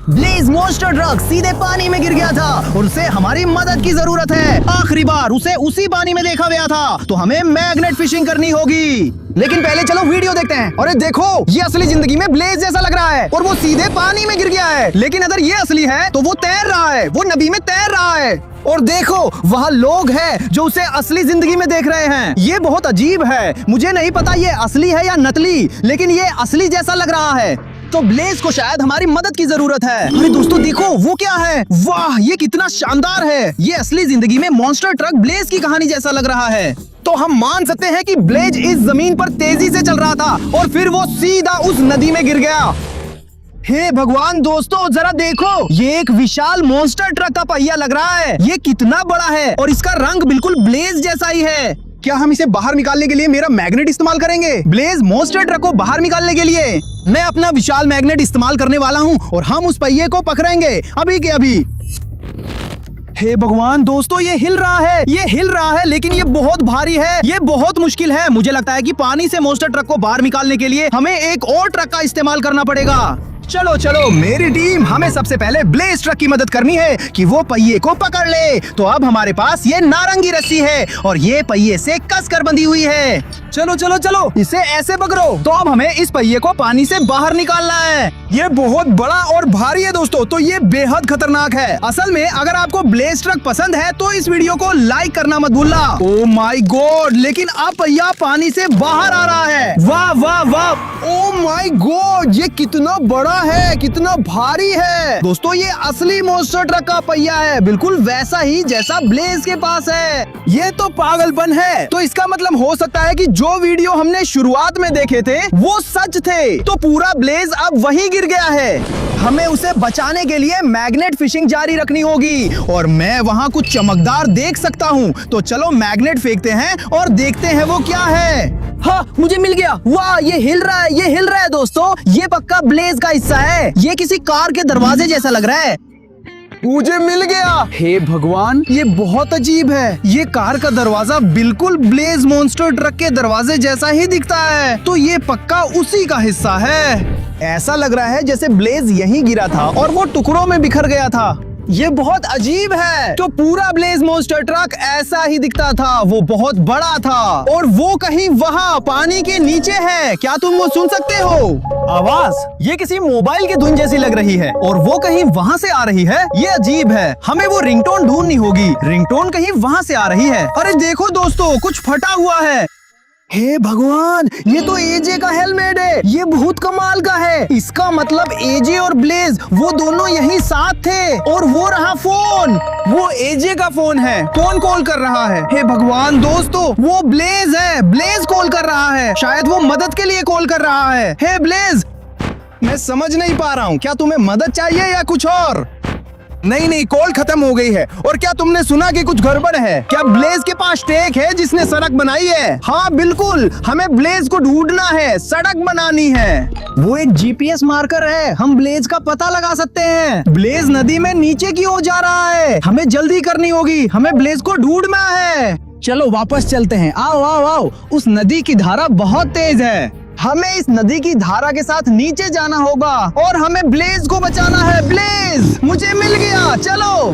Blaze monster truck सीधे पानी में गिर गया था और उसे हमारी मदद की जरूरत है। आखिरी बार उसे उसी पानी में देखा गया था, तो हमें मैग्नेट फिशिंग करनी होगी। लेकिन पहले चलो वीडियो देखते हैं। अरे देखो, ये असली जिंदगी में ब्लेज जैसा लग रहा है और वो सीधे पानी में गिर गया है। लेकिन अगर ये असली है तो वो तैर रहा है, वो नदी में तैर रहा है। और देखो, वहाँ लोग हैं जो उसे असली जिंदगी में देख रहे हैं। ये बहुत अजीब है। मुझे नहीं पता ये असली है या नकली, लेकिन ये असली जैसा लग रहा है। तो ब्लेज को शायद हमारी मदद की जरूरत है। अरे दोस्तों देखो, वो क्या है? वाह, ये कितना शानदार है। ये असली जिंदगी में मॉन्स्टर ट्रक ब्लेज की कहानी जैसा लग रहा है। तो हम मान सकते हैं कि ब्लेज इस जमीन पर तेजी से चल रहा था और फिर वो सीधा उस नदी में गिर गया। हे भगवान दोस्तों, जरा देखो, ये एक विशाल मॉन्स्टर ट्रक का पहिया लग रहा है। ये कितना बड़ा है और इसका रंग बिल्कुल ब्लेज जैसा ही है। क्या हम इसे बाहर निकालने के लिए मेरा मैग्नेट इस्तेमाल करेंगे? ब्लेज मॉन्स्टर ट्रक को बाहर निकालने के लिए मैं अपना विशाल मैग्नेट इस्तेमाल करने वाला हूँ और हम उस पहिए को पकड़ेंगे अभी के अभी। हे भगवान दोस्तों, ये हिल रहा है, ये हिल रहा है, लेकिन ये बहुत भारी है। ये बहुत मुश्किल है। मुझे लगता है कि पानी से मॉन्स्टर ट्रक को बाहर निकालने के लिए हमें एक और ट्रक का इस्तेमाल करना पड़ेगा। चलो चलो मेरी टीम, हमें सबसे पहले ब्लेज ट्रक की मदद करनी है कि वो पहिए को पकड़ ले। तो अब हमारे पास ये नारंगी रस्सी है और ये पहिए से कसकर बंधी हुई है। चलो चलो चलो, इसे ऐसे पकड़ो। तो अब हमें इस पहिए को पानी से बाहर निकालना है। ये बहुत बड़ा और भारी है दोस्तों, तो ये बेहद खतरनाक है। असल में अगर आपको ब्लेज ट्रक पसंद है तो इस वीडियो को लाइक करना मत भूलना। ओह माय गॉड, लेकिन अब पहिया पानी से बाहर आ रहा है। वाह वाह वाह, ओह माय गॉड, ये कितना बड़ा है, कितना भारी है। दोस्तों ये असली मॉन्स्टर ट्रक का पहिया है, बिल्कुल वैसा ही जैसा ब्लेज के पास है। ये तो पागलपन है। तो इसका मतलब हो सकता है कि जो वीडियो हमने शुरुआत में देखे थे वो सच थे। तो पूरा ब्लेज अब वहीं गिर गया है। हमें उसे बचाने के लिए मैग्नेट फिशिंग जारी रखनी होगी और मैं वहाँ कुछ चमकदार देख सकता हूँ। तो चलो मैग्नेट फेंकते हैं और देखते हैं वो क्या है। हाँ, मुझे मिल गया। वाह, ये हिल रहा है, ये हिल रहा है दोस्तों। ये पक्का ब्लेज का हिस्सा है। ये किसी कार के दरवाजे जैसा लग रहा है। मुझे मिल गया। हे भगवान, ये बहुत अजीब है। ये कार का दरवाजा बिल्कुल ब्लेज मॉन्स्टर ट्रक के दरवाजे जैसा ही दिखता है। तो ये पक्का उसी का हिस्सा है। ऐसा लग रहा है जैसे ब्लेज यहीं गिरा था और वो टुकड़ों में बिखर गया था। ये बहुत अजीब है। तो पूरा ब्लेज मॉन्स्टर ट्रक ऐसा ही दिखता था। वो बहुत बड़ा था और वो कहीं वहाँ पानी के नीचे है। क्या तुम वो सुन सकते हो आवाज? ये किसी मोबाइल की धुन जैसी लग रही है और वो कहीं वहाँ से आ रही है। ये अजीब है। हमें वो रिंगटोन ढूंढनी होगी। रिंगटोन कहीं वहाँ से आ रही है। अरे देखो दोस्तों, कुछ फटा हुआ है। हे भगवान, ये तो एजे का हेलमेट है। ये बहुत कमाल का है। इसका मतलब एजे और ब्लेज वो दोनों यहीं साथ थे। और वो रहा फोन, वो एजे का फोन है। कौन कॉल कर रहा है? हे भगवान दोस्तों, वो ब्लेज है। ब्लेज कॉल कर रहा है। शायद वो मदद के लिए कॉल कर रहा है। हे ब्लेज, मैं समझ नहीं पा रहा हूँ, क्या तुम्हें मदद चाहिए या कुछ और? नहीं, कॉल खत्म हो गई है। और क्या तुमने सुना कि कुछ गड़बड़ है? क्या ब्लेज के पास टेक है जिसने सड़क बनाई है? हाँ बिल्कुल, हमें ब्लेज को ढूंढना है, सड़क बनानी है। वो एक जीपीएस मार्कर है, हम ब्लेज का पता लगा सकते हैं। ब्लेज नदी में नीचे की ओर जा रहा है। हमें जल्दी करनी होगी, हमें ब्लेज को ढूंढना है। चलो वापस चलते हैं। आओ आओ आओ, उस नदी की धारा बहुत तेज है। हमें इस नदी की धारा के साथ नीचे जाना होगा और हमें ब्लेज को बचाना है। ब्लेज मुझे मिल गया। चलो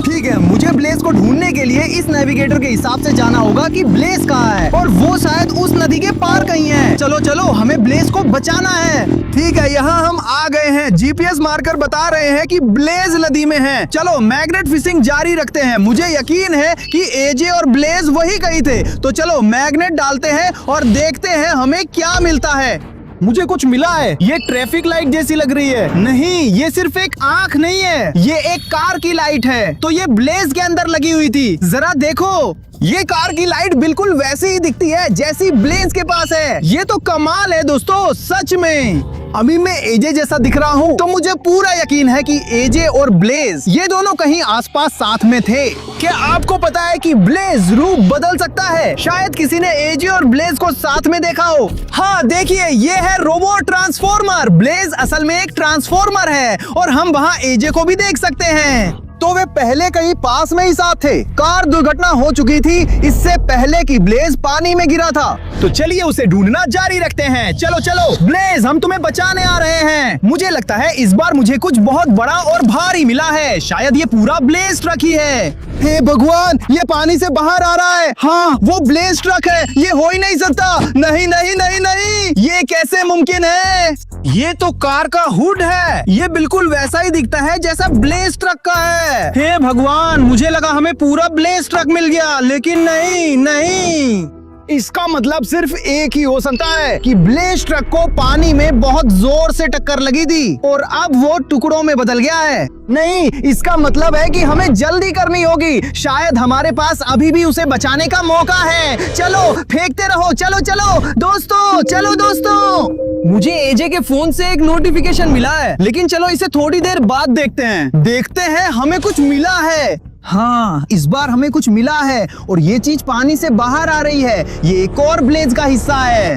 ठीक है, मुझे ब्लेज को ढूंढने के लिए इस नेविगेटर के हिसाब से जाना होगा कि ब्लेज कहाँ है और वो शायद उस नदी के पार कहीं है। चलो चलो, हमें ब्लेज को बचाना है। ठीक है, यहाँ हम आ गए हैं। जीपीएस मार्कर बता रहे हैं कि ब्लेज नदी में है। चलो मैग्नेट फिशिंग जारी रखते हैं। मुझे यकीन है कि एजे और ब्लेज वही कहीं थे। तो चलो मैग्नेट डालते हैं और देखते हैं हमें क्या मिलता है। मुझे कुछ मिला है। ये ट्रैफिक लाइट जैसी लग रही है। नहीं, ये सिर्फ एक आंख नहीं है, ये एक कार की लाइट है। तो ये ब्लेज के अंदर लगी हुई थी। जरा देखो, ये कार की लाइट बिल्कुल वैसी ही दिखती है जैसी ब्लेज के पास है। ये तो कमाल है दोस्तों, सच में। अभी मैं एजे जैसा दिख रहा हूँ तो मुझे पूरा यकीन है कि एजे और ब्लेज ये दोनों कहीं आसपास साथ में थे। क्या आपको पता है कि ब्लेज रूप बदल सकता है? शायद किसी ने एजे और ब्लेज को साथ में देखा हो। हाँ देखिए, ये है रोबोट ट्रांसफॉर्मर। ब्लेज असल में एक ट्रांसफॉर्मर है और हम वहाँ एजे को भी देख सकते हैं। तो वे पहले कहीं पास में ही साथ थे। कार दुर्घटना हो चुकी थी इससे पहले कि ब्लेज पानी में गिरा था। तो चलिए उसे ढूंढना जारी रखते हैं। चलो चलो ब्लेज, हम तुम्हें बचाने आ रहे हैं। मुझे लगता है इस बार मुझे कुछ बहुत बड़ा और भारी मिला है। शायद ये पूरा ब्लेज ट्रक ही है। हे भगवान, ये पानी से बाहर आ रहा है। हाँ, वो ब्लेज ट्रक है। ये हो ही नहीं सकता। नहीं नहीं नहीं नहीं, ये कैसे मुमकिन है? ये तो कार का हुड है। ये बिल्कुल वैसा ही दिखता है जैसा ब्लेज ट्रक का है। हे भगवान, मुझे लगा हमें पूरा ब्लेज ट्रक मिल गया, लेकिन नहीं नहीं। इसका मतलब सिर्फ एक ही हो सकता है कि ब्लेज ट्रक को पानी में बहुत जोर से टक्कर लगी थी और अब वो टुकड़ों में बदल गया है। नहीं, इसका मतलब है कि हमें जल्दी करनी होगी। शायद हमारे पास अभी भी उसे बचाने का मौका है। चलो फेंकते रहो। चलो चलो दोस्तों, चलो दोस्तों। मुझे एजे के फोन से एक नोटिफिकेशन मिला है, लेकिन चलो इसे थोड़ी देर बाद देखते हैं। देखते हैं हमें कुछ मिला है। हाँ, इस बार हमें कुछ मिला है और ये चीज पानी से बाहर आ रही है। ये एक और ब्लेज का हिस्सा है।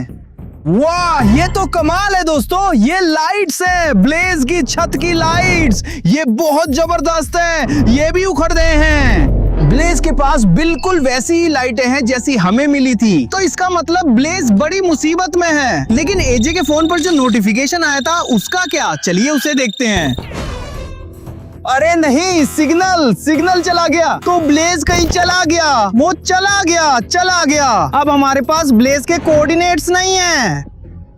वाह, ये तो कमाल है दोस्तों। ये लाइट्स है, ब्लेज की छत की लाइट्स। ये बहुत जबरदस्त है। ये भी उखड़ गए हैं। ब्लेज के पास बिल्कुल वैसी ही लाइटें हैं जैसी हमें मिली थी। तो इसका मतलब ब्लेज बड़ी मुसीबत में है। लेकिन एजे के फोन पर जो नोटिफिकेशन आया था उसका क्या? चलिए उसे देखते हैं। अरे नहीं, सिग्नल चला गया। तो ब्लेज कहीं चला गया। वो चला गया। अब हमारे पास ब्लेज के कोऑर्डिनेट्स नहीं हैं।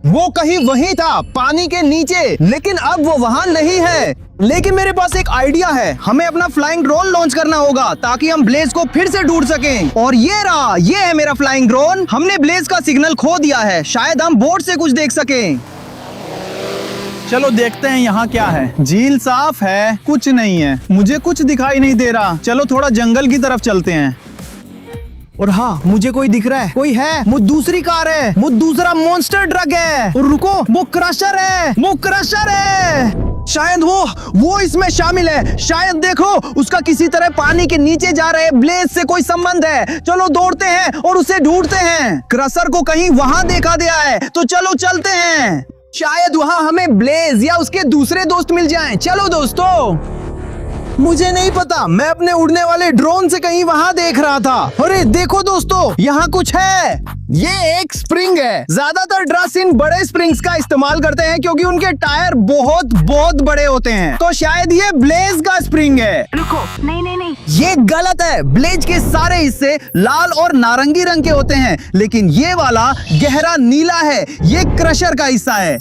वो कहीं वहीं था, पानी के नीचे, लेकिन अब वो वहां नहीं है। लेकिन मेरे पास एक आइडिया है। हमें अपना फ्लाइंग ड्रोन लॉन्च करना होगा ताकि हम ब्लेज को फिर से ढूंढ सकें। और ये रहा, ये है मेरा फ्लाइंग ड्रोन। हमने ब्लेज का सिग्नल खो दिया है। शायद हम बोर्ड से कुछ देख सकें। चलो देखते हैं यहाँ क्या है। झील साफ है, कुछ नहीं है। मुझे कुछ दिखाई नहीं दे रहा। चलो थोड़ा जंगल की तरफ चलते हैं। और हाँ, मुझे कोई दिख रहा है। कोई है। वो दूसरी कार है। वो दूसरा मॉन्स्टर ट्रक है। और रुको, वो क्रशर है। शायद वो इसमें शामिल है। शायद देखो, उसका किसी तरह पानी के नीचे जा रहे ब्लेज से कोई संबंध है। चलो दौड़ते हैं और उसे ढूंढते हैं। क्रशर को कहीं वहां देखा गया है, तो चलो चलते हैं। शायद वहां हमें ब्लेज या उसके दूसरे दोस्त मिल जाएं। चलो दोस्तों। मुझे नहीं पता, मैं अपने उड़ने वाले ड्रोन से कहीं वहां देख रहा था। अरे देखो दोस्तों, यहाँ कुछ है। ये एक स्प्रिंग है। ज्यादातर ड्रस इन बड़े स्प्रिंग्स का इस्तेमाल करते हैं क्योंकि उनके टायर बहुत बहुत बड़े होते हैं। तो शायद ये ब्लेज का स्प्रिंग है। रुको, नहीं, ये गलत है। ब्लेज के सारे हिस्से लाल और नारंगी रंग के होते हैं, लेकिन ये वाला गहरा नीला है। ये क्रशर का हिस्सा है।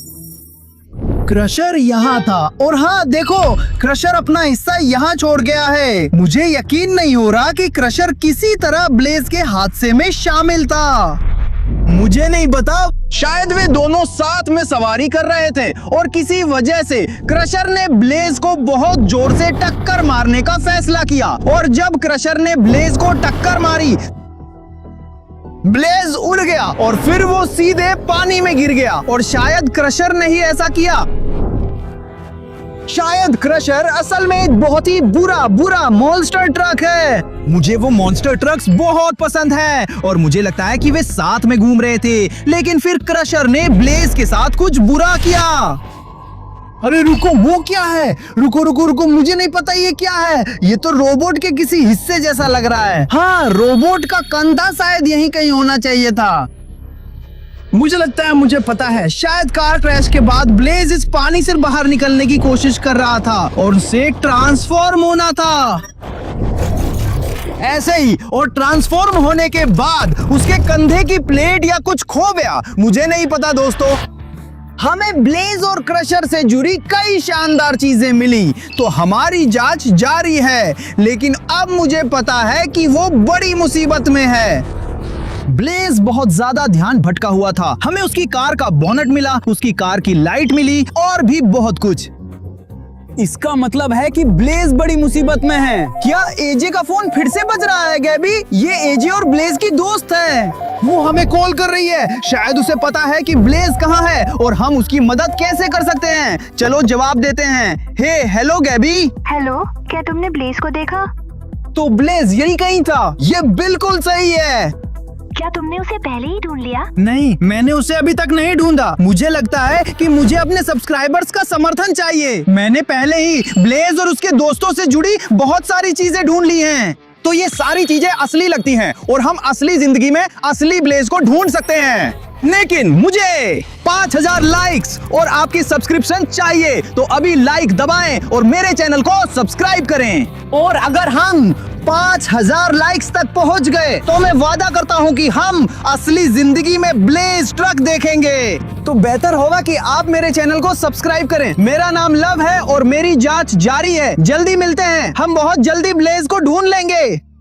क्रशर यहाँ था। और हाँ देखो, क्रशर अपना हिस्सा यहाँ छोड़ गया है। मुझे यकीन नहीं हो रहा कि क्रशर किसी तरह ब्लेज के हादसे में शामिल था। मुझे नहीं पता, शायद वे दोनों साथ में सवारी कर रहे थे और किसी वजह से क्रशर ने ब्लेज को बहुत जोर से टक्कर मारने का फैसला किया। और जब क्रशर ने ब्लेज को टक्कर मारी, ब्लेज उड़ गया और फिर वो सीधे पानी में गिर गया। और शायद क्रशर ने ही ऐसा किया। शायद क्रशर असल में एक बहुत ही बुरा मॉन्स्टर ट्रक है। मुझे वो मॉन्स्टर ट्रक्स बहुत पसंद है और मुझे लगता है कि वे साथ में घूम रहे थे। लेकिन फिर क्रशर ने ब्लेज के साथ कुछ बुरा किया। अरे रुको, वो क्या है? रुको, मुझे नहीं पता ये क्या है। ये तो रोबोट के किसी हिस्से जैसा लग रहा है। हाँ, रोबोट का कंधा शायद यहीं कहीं होना चाहिए था। मुझे लगता है मुझे पता है। शायद कार क्रैश के बाद ब्लेज इस पानी से बाहर निकलने की कोशिश कर रहा था और उसे ट्रांसफॉर्म होना था। ऐसे ही, और ट्रांसफॉर्म होने के बाद उसके कंधे की प्लेट या कुछ खो गया। मुझे नहीं पता दोस्तों। हमें ब्लेज और क्रशर से जुड़ी कई शानदार चीजें मिली, तो हमारी जांच जारी है। लेकिन अब मुझे पता है कि वो बड़ी मुसीबत में है। ब्लेज बहुत ज्यादा ध्यान भटका हुआ था। हमें उसकी कार का बोनट मिला, उसकी कार की लाइट मिली और भी बहुत कुछ। इसका मतलब है कि ब्लेज बड़ी मुसीबत में है। क्या एजे का फोन फिर से बज रहा है गैबी? ये एजे और ब्लेज की दोस्त है। वो हमें कॉल कर रही है। शायद उसे पता है कि ब्लेज कहाँ है और हम उसकी मदद कैसे कर सकते हैं। चलो जवाब देते हैं। हेलो गैबी। हेलो, क्या तुमने ब्लेज को देखा? तो ब्लेज यही कहीं था। ये बिल्कुल सही है। क्या तुमने उसे पहले ही ढूंढ लिया? नहीं, मैंने उसे अभी तक नहीं ढूंढा। मुझे लगता है कि मुझे अपने सब्सक्राइबर्स का समर्थन चाहिए। मैंने पहले ही ब्लेज और उसके दोस्तों से जुड़ी बहुत सारी चीजें ढूंढ ली हैं। तो ये सारी चीजें असली लगती हैं और हम असली जिंदगी में असली ब्लेज को ढूंढ सकते हैं। लेकिन मुझे 5000 लाइक्स और आपकी सब्सक्रिप्शन चाहिए, तो अभी लाइक दबाएं और मेरे चैनल को सब्सक्राइब करें। और अगर हम 5000 लाइक्स तक पहुंच गए तो मैं वादा करता हूं कि हम असली जिंदगी में ब्लेज ट्रक देखेंगे। तो बेहतर होगा कि आप मेरे चैनल को सब्सक्राइब करें। मेरा नाम लव है और मेरी जांच जारी है। जल्दी मिलते हैं, हम बहुत जल्दी ब्लेज को ढूंढ लेंगे।